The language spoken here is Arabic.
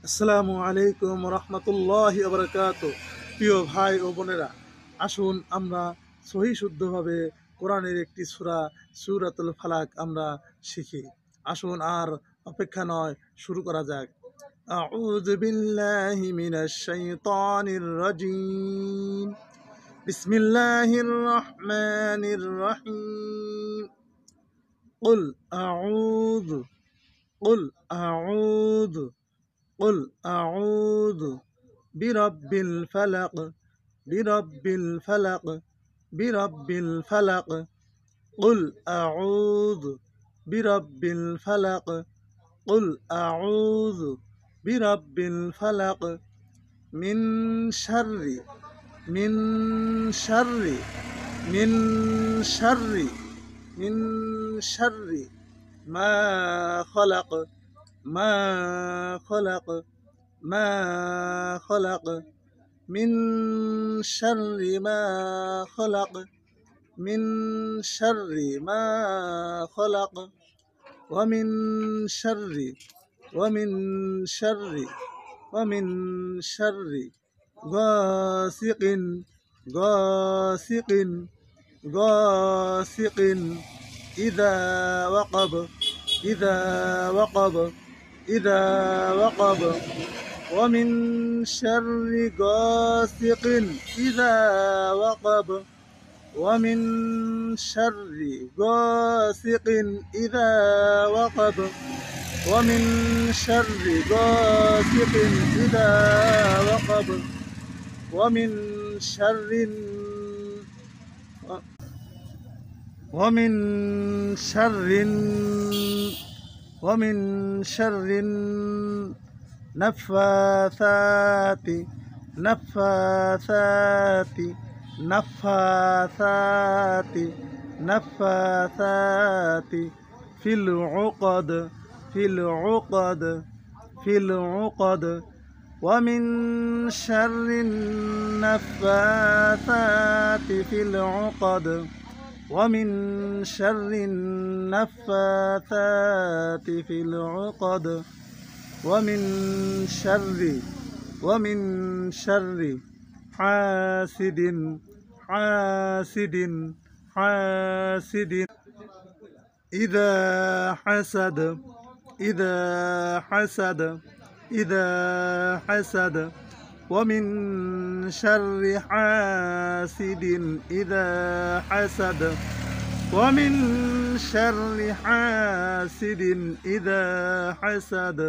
আসসালামু আলাইকুম রহমতুল্লাহি ওয়া বারাকাতুহু। প্রিয় ভাই ও বোনেরা, আসুন আমরা সহি শুদ্ধভাবে কোরআনের একটি সূরা সূরাতুল ফালাক আমরা শিখি। আসুন আর অপেক্ষা নয়, শুরু করা যাক। আউযু বিল্লাহি মিনাশ শাইতানির রাজীম। বিসমিল্লাহির রহমানির রহিম। কুল আউযু কুল আউযু قل أعوذ برب الفلق برب الفلق برب الفلق قل أعوذ برب الفلق قل أعوذ برب الفلق من شر من شر من شر من شر ما خلق ما خلق ما خلق من شر ما خلق من شر ما خلق ومن شر ومن شر ومن شر غاسق غاسق غاسق إذا وقب إذا وقب إذا وقب ومن شر غاسق إذا وقب ومن شر غاسق إذا وقب ومن شر غاسق إذا وقب ومن شر ومن شر ومن شر النفاثات نفاثات نفاثات نفاثات في العقد في العقد في العقد ومن شر النفاثات في العقد ومن شر النفاثات في العقد ومن شر حاسد حاسد حاسد إذا حسد إذا حسد إذا حسد ومن شر حاسد إذا حسد ومن شر حاسد إذا حسد